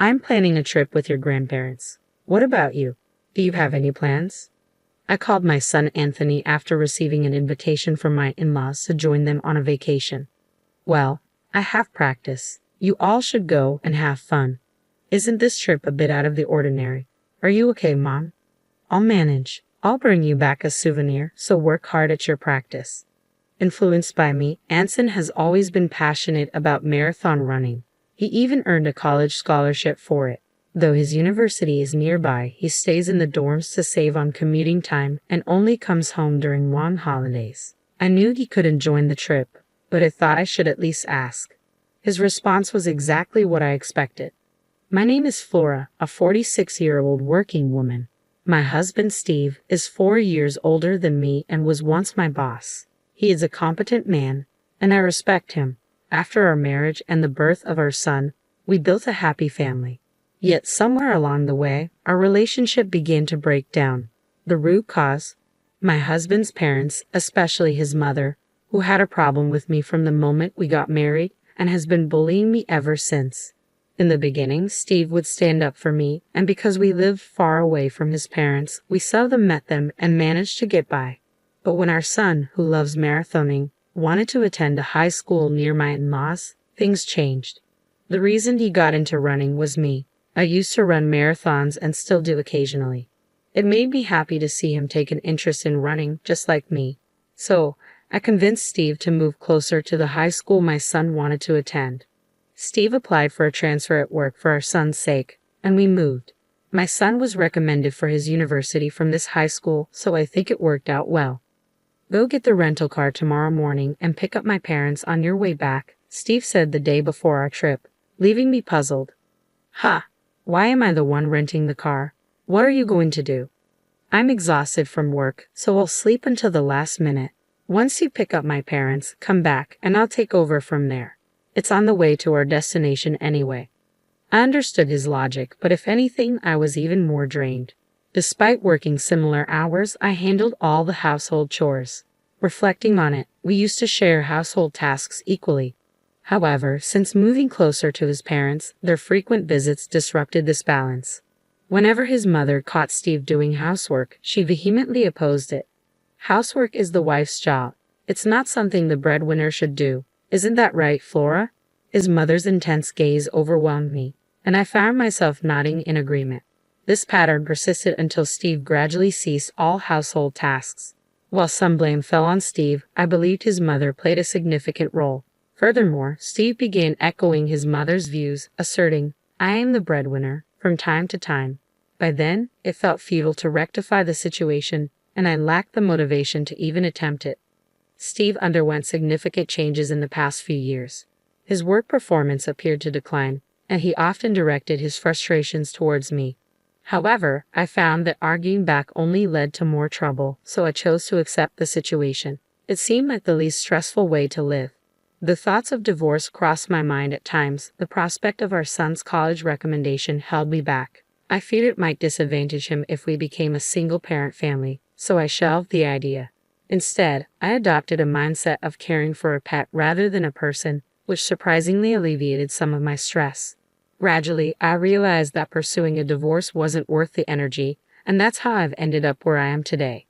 I'm planning a trip with your grandparents. What about you? Do you have any plans? I called my son Anthony after receiving an invitation from my in-laws to join them on a vacation. Well, I have practice. You all should go and have fun. Isn't this trip a bit out of the ordinary? Are you okay, Mom? I'll manage. I'll bring you back a souvenir, so work hard at your practice. Influenced by me, Anson has always been passionate about marathon running. He even earned a college scholarship for it. Though his university is nearby, he stays in the dorms to save on commuting time and only comes home during long holidays. I knew he couldn't join the trip, but I thought I should at least ask. His response was exactly what I expected. My name is Flora, a 46-year-old working woman. My husband Steve is 4 years older than me and was once my boss. He is a competent man, and I respect him. After our marriage and the birth of our son, we built a happy family. Yet somewhere along the way, our relationship began to break down. The root cause? My husband's parents, especially his mother, who had a problem with me from the moment we got married and has been bullying me ever since. In the beginning, Steve would stand up for me, and because we lived far away from his parents, we seldom met them and managed to get by. But when our son, who loves marathoning, wanted to attend a high school near my in-laws, things changed. The reason he got into running was me. I used to run marathons and still do occasionally. It made me happy to see him take an interest in running, just like me. So, I convinced Steve to move closer to the high school my son wanted to attend. Steve applied for a transfer at work for our son's sake, and we moved. My son was recommended for his university from this high school, so I think it worked out well. Go get the rental car tomorrow morning and pick up my parents on your way back, Steve said the day before our trip, leaving me puzzled. Ha! Why am I the one renting the car? What are you going to do? I'm exhausted from work, so I'll sleep until the last minute. Once you pick up my parents, come back, and I'll take over from there. It's on the way to our destination anyway. I understood his logic, but if anything, I was even more drained. Despite working similar hours, I handled all the household chores. Reflecting on it, we used to share household tasks equally. However, since moving closer to his parents, their frequent visits disrupted this balance. Whenever his mother caught Steve doing housework, she vehemently opposed it. Housework is the wife's job. It's not something the breadwinner should do. Isn't that right, Flora? His mother's intense gaze overwhelmed me, and I found myself nodding in agreement. This pattern persisted until Steve gradually ceased all household tasks. While some blame fell on Steve, I believed his mother played a significant role. Furthermore, Steve began echoing his mother's views, asserting, "I am the breadwinner," from time to time. By then, it felt futile to rectify the situation, and I lacked the motivation to even attempt it. Steve underwent significant changes in the past few years. His work performance appeared to decline, and he often directed his frustrations towards me. However, I found that arguing back only led to more trouble, so I chose to accept the situation. It seemed like the least stressful way to live. The thoughts of divorce crossed my mind at times. The prospect of our son's college recommendation held me back. I feared it might disadvantage him if we became a single-parent family, so I shelved the idea. Instead, I adopted a mindset of caring for a pet rather than a person, which surprisingly alleviated some of my stress. Gradually, I realized that pursuing a divorce wasn't worth the energy, and that's how I've ended up where I am today.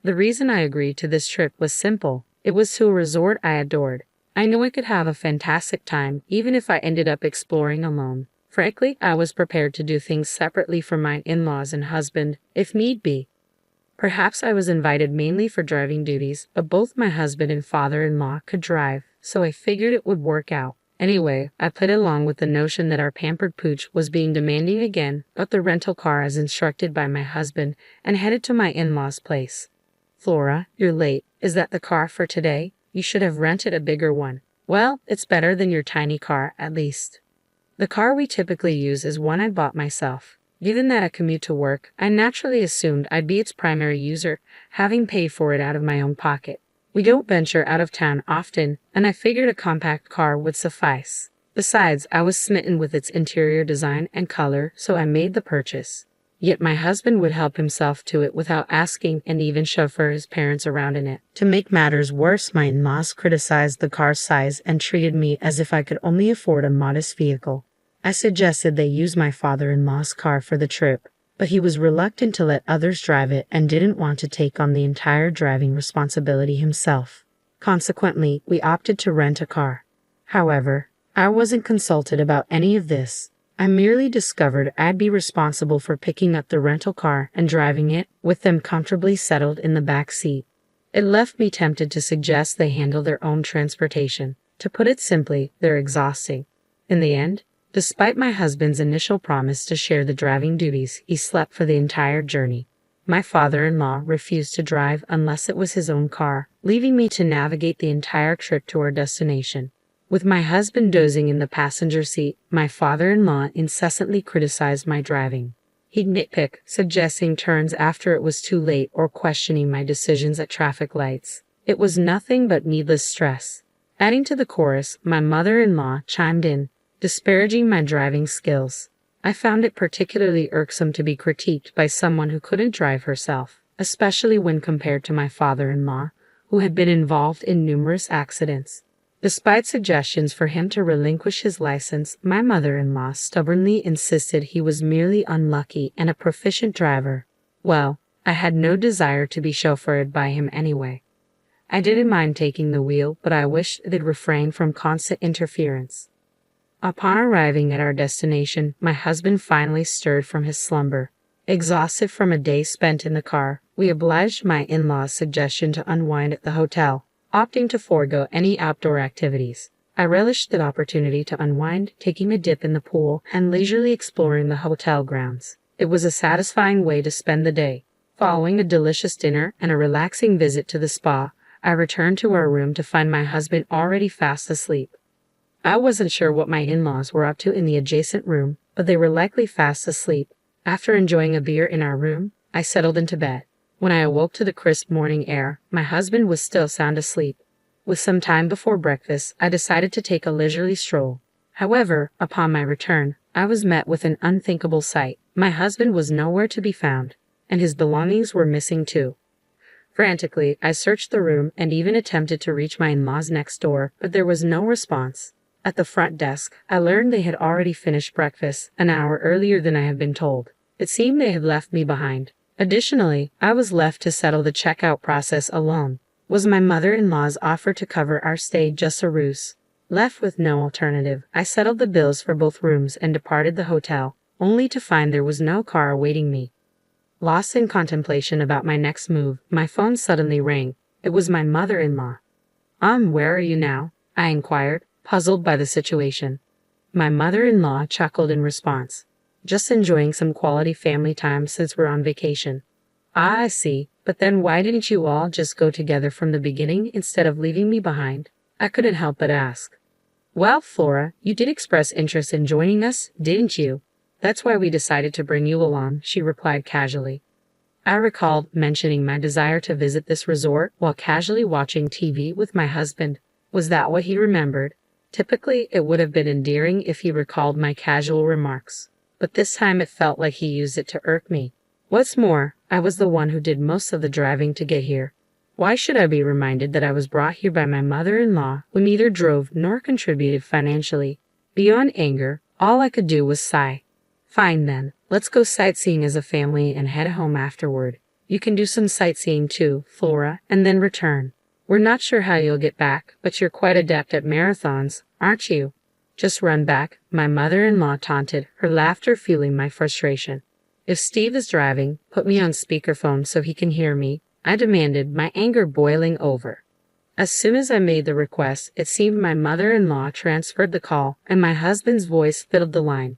The reason I agreed to this trip was simple. It was to a resort I adored. I knew I could have a fantastic time, even if I ended up exploring alone. Frankly, I was prepared to do things separately from my in-laws and husband, if need be. Perhaps I was invited mainly for driving duties, but both my husband and father-in-law could drive, so I figured it would work out. Anyway, I played along with the notion that our pampered pooch was being demanding again, got the rental car as instructed by my husband, and headed to my in-laws' place. "Flora, you're late. Is that the car for today? You should have rented a bigger one." "Well, it's better than your tiny car, at least." The car we typically use is one I bought myself. Given that I commute to work, I naturally assumed I'd be its primary user, having paid for it out of my own pocket. We don't venture out of town often, and I figured a compact car would suffice. Besides, I was smitten with its interior design and color, so I made the purchase. Yet my husband would help himself to it without asking and even chauffeur his parents around in it. To make matters worse, my in-laws criticized the car's size and treated me as if I could only afford a modest vehicle. I suggested they use my father-in-law's car for the trip, but he was reluctant to let others drive it and didn't want to take on the entire driving responsibility himself. Consequently, we opted to rent a car. However, I wasn't consulted about any of this. I merely discovered I'd be responsible for picking up the rental car and driving it, with them comfortably settled in the back seat. It left me tempted to suggest they handle their own transportation. To put it simply, they're exhausting. In the end, despite my husband's initial promise to share the driving duties, he slept for the entire journey. My father-in-law refused to drive unless it was his own car, leaving me to navigate the entire trip to our destination. With my husband dozing in the passenger seat, my father-in-law incessantly criticized my driving. He'd nitpick, suggesting turns after it was too late or questioning my decisions at traffic lights. It was nothing but needless stress. Adding to the chorus, my mother-in-law chimed in, disparaging my driving skills. I found it particularly irksome to be critiqued by someone who couldn't drive herself, especially when compared to my father-in-law, who had been involved in numerous accidents. Despite suggestions for him to relinquish his license, my mother-in-law stubbornly insisted he was merely unlucky and a proficient driver. Well, I had no desire to be chauffeured by him anyway. I didn't mind taking the wheel, but I wished they'd refrain from constant interference. Upon arriving at our destination, my husband finally stirred from his slumber. Exhausted from a day spent in the car, we obliged my in-laws' suggestion to unwind at the hotel, opting to forego any outdoor activities. I relished the opportunity to unwind, taking a dip in the pool and leisurely exploring the hotel grounds. It was a satisfying way to spend the day. Following a delicious dinner and a relaxing visit to the spa, I returned to our room to find my husband already fast asleep. I wasn't sure what my in-laws were up to in the adjacent room, but they were likely fast asleep. After enjoying a beer in our room, I settled into bed. When I awoke to the crisp morning air, my husband was still sound asleep. With some time before breakfast, I decided to take a leisurely stroll. However, upon my return, I was met with an unthinkable sight. My husband was nowhere to be found, and his belongings were missing too. Frantically, I searched the room and even attempted to reach my in-laws next door, but there was no response. At the front desk, I learned they had already finished breakfast an hour earlier than I had been told. It seemed they had left me behind. Additionally, I was left to settle the checkout process alone. Was my mother-in-law's offer to cover our stay just a ruse? Left with no alternative, I settled the bills for both rooms and departed the hotel, only to find there was no car awaiting me. Lost in contemplation about my next move, my phone suddenly rang. It was my mother-in-law. Where are you now?" I inquired, puzzled by the situation. My mother-in-law chuckled in response. "Just enjoying some quality family time since we're on vacation." "Ah, I see. But then why didn't you all just go together from the beginning instead of leaving me behind?" I couldn't help but ask. "Well, Flora, you did express interest in joining us, didn't you? That's why we decided to bring you along," she replied casually. I recalled mentioning my desire to visit this resort while casually watching TV with my husband. Was that what he remembered? Typically, it would have been endearing if he recalled my casual remarks, but this time it felt like he used it to irk me. What's more, I was the one who did most of the driving to get here. Why should I be reminded that I was brought here by my mother-in-law, who neither drove nor contributed financially? Beyond anger, all I could do was sigh. "Fine then, let's go sightseeing as a family and head home afterward. You can do some sightseeing too, Flora, and then return. We're not sure how you'll get back, but you're quite adept at marathons, aren't you?" "Just run back," my mother-in-law taunted, her laughter fueling my frustration. "If Steve is driving, put me on speakerphone so he can hear me," I demanded, my anger boiling over. As soon as I made the request, it seemed my mother-in-law transferred the call, and my husband's voice filled the line.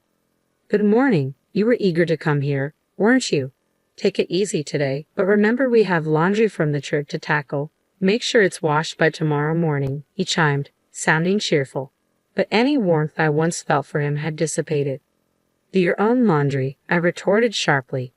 "Good morning. You were eager to come here, weren't you? Take it easy today, but remember we have laundry from the trip to tackle. Make sure it's washed by tomorrow morning," he chimed, sounding cheerful. But any warmth I once felt for him had dissipated. "Do your own laundry," I retorted sharply.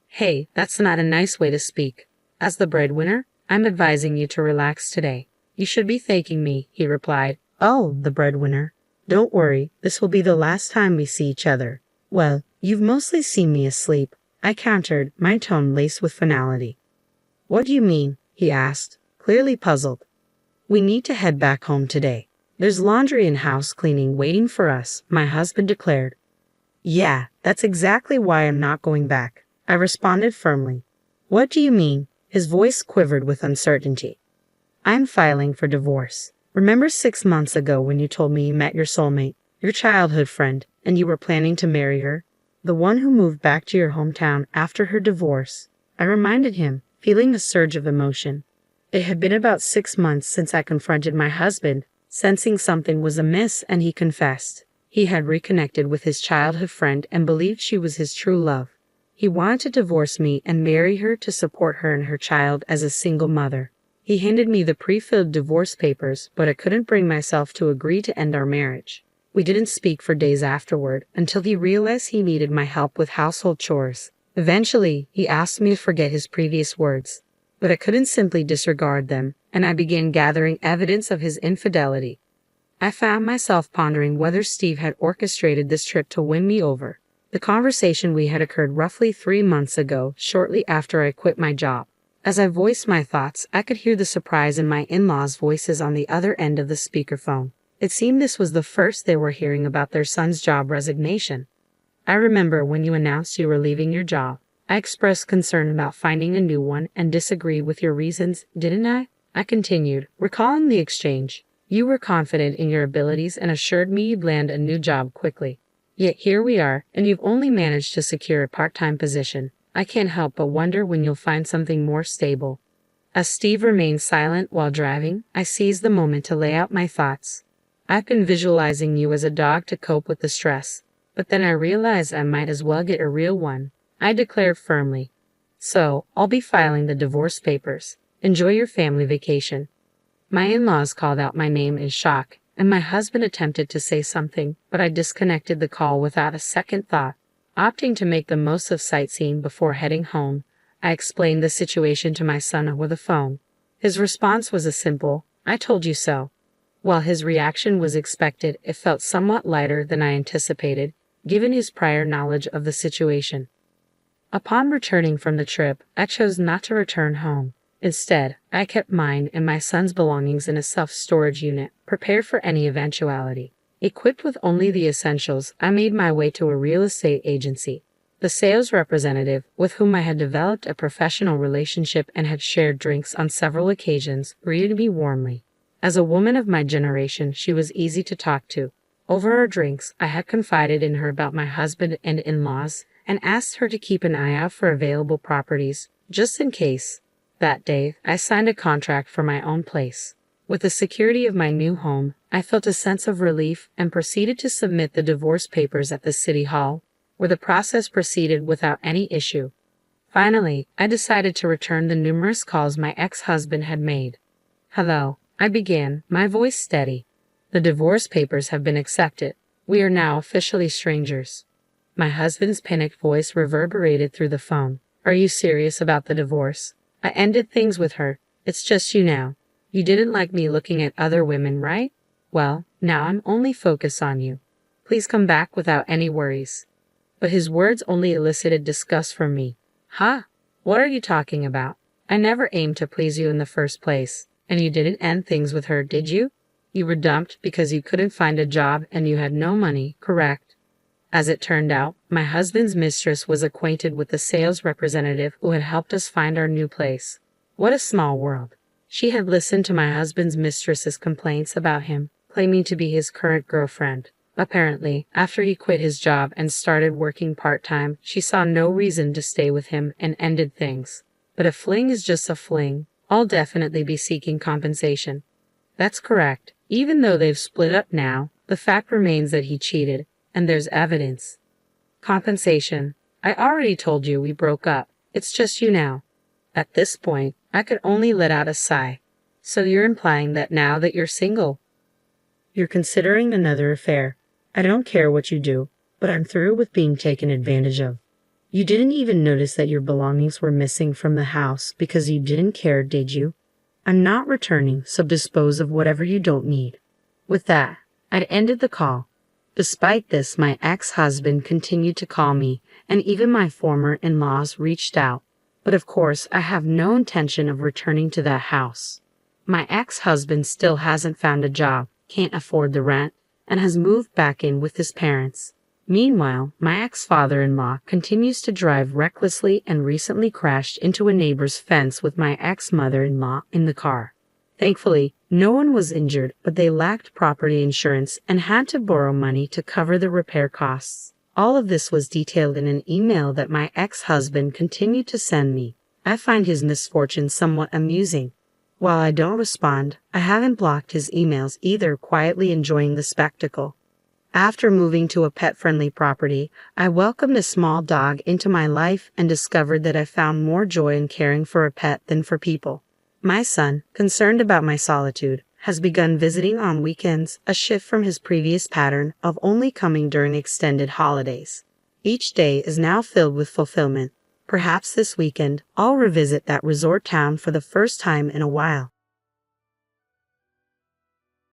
"Hey, that's not a nice way to speak. As the breadwinner, I'm advising you to relax today. You should be thanking me," he replied. "Oh, the breadwinner. Don't worry, this will be the last time we see each other." "Well, you've mostly seen me asleep," I countered, my tone laced with finality. "What do you mean?" he asked, clearly puzzled. "We need to head back home today. There's laundry and house cleaning waiting for us," my husband declared. Yeah, that's exactly why I'm not going back, I responded firmly. What do you mean? His voice quivered with uncertainty. I'm filing for divorce. Remember 6 months ago when you told me you met your soulmate, your childhood friend, and you were planning to marry her? The one who moved back to your hometown after her divorce. I reminded him, feeling a surge of emotion. It had been about 6 months since I confronted my husband, sensing something was amiss, and he confessed. He had reconnected with his childhood friend and believed she was his true love. He wanted to divorce me and marry her to support her and her child as a single mother. He handed me the pre-filled divorce papers, but I couldn't bring myself to agree to end our marriage. We didn't speak for days afterward until he realized he needed my help with household chores. Eventually, he asked me to forget his previous words, but I couldn't simply disregard them, and I began gathering evidence of his infidelity. I found myself pondering whether Steve had orchestrated this trip to win me over. The conversation we had occurred roughly 3 months ago, shortly after I quit my job. As I voiced my thoughts, I could hear the surprise in my in-laws' voices on the other end of the speakerphone. It seemed this was the first they were hearing about their son's job resignation. I remember when you announced you were leaving your job. I expressed concern about finding a new one and disagreed with your reasons, didn't I? I continued, recalling the exchange. You were confident in your abilities and assured me you'd land a new job quickly. Yet here we are, and you've only managed to secure a part-time position. I can't help but wonder when you'll find something more stable. As Steve remained silent while driving, I seized the moment to lay out my thoughts. I've been visualizing you as a dog to cope with the stress, but then I realized I might as well get a real one, I declared firmly. So, I'll be filing the divorce papers. Enjoy your family vacation. My in-laws called out my name in shock, and my husband attempted to say something, but I disconnected the call without a second thought. Opting to make the most of sightseeing before heading home, I explained the situation to my son over the phone. His response was a simple, "I told you so." While his reaction was expected, it felt somewhat lighter than I anticipated, given his prior knowledge of the situation. Upon returning from the trip, I chose not to return home. Instead, I kept mine and my son's belongings in a self-storage unit, prepared for any eventuality. Equipped with only the essentials, I made my way to a real estate agency. The sales representative, with whom I had developed a professional relationship and had shared drinks on several occasions, greeted me warmly. As a woman of my generation, she was easy to talk to. Over our drinks, I had confided in her about my husband and in-laws, and asked her to keep an eye out for available properties, just in case. That day, I signed a contract for my own place. With the security of my new home, I felt a sense of relief and proceeded to submit the divorce papers at the city hall, where the process proceeded without any issue. Finally, I decided to return the numerous calls my ex-husband had made. "Hello," I began, my voice steady. "The divorce papers have been accepted. We are now officially strangers." My husband's panicked voice reverberated through the phone. "Are you serious about the divorce? I ended things with her. It's just you now. You didn't like me looking at other women, right? Well, now I'm only focused on you. Please come back without any worries." But his words only elicited disgust from me. "Huh? What are you talking about? I never aimed to please you in the first place. And you didn't end things with her, did you? You were dumped because you couldn't find a job and you had no money, correct?" As it turned out, my husband's mistress was acquainted with the sales representative who had helped us find our new place. What a small world. She had listened to my husband's mistress's complaints about him, claiming to be his current girlfriend. Apparently, after he quit his job and started working part-time, she saw no reason to stay with him and ended things. But a fling is just a fling. I'll definitely be seeking compensation. That's correct. Even though they've split up now, the fact remains that he cheated, and there's evidence. Compensation. I already told you we broke up. It's just you now. At this point, I could only let out a sigh. So you're implying that now that you're single, you're considering another affair. I don't care what you do, but I'm through with being taken advantage of. You didn't even notice that your belongings were missing from the house because you didn't care, did you? I'm not returning, so dispose of whatever you don't need. With that, I'd ended the call. Despite this, my ex-husband continued to call me, and even my former in-laws reached out. But of course, I have no intention of returning to that house. My ex-husband still hasn't found a job, can't afford the rent, and has moved back in with his parents. Meanwhile, my ex-father-in-law continues to drive recklessly and recently crashed into a neighbor's fence with my ex-mother-in-law in the car. Thankfully, no one was injured, but they lacked property insurance and had to borrow money to cover the repair costs. All of this was detailed in an email that my ex-husband continued to send me. I find his misfortune somewhat amusing. While I don't respond, I haven't blocked his emails either, quietly enjoying the spectacle. After moving to a pet-friendly property, I welcomed a small dog into my life and discovered that I found more joy in caring for a pet than for people. My son, concerned about my solitude, has begun visiting on weekends, a shift from his previous pattern of only coming during extended holidays. Each day is now filled with fulfillment. Perhaps this weekend, I'll revisit that resort town for the first time in a while.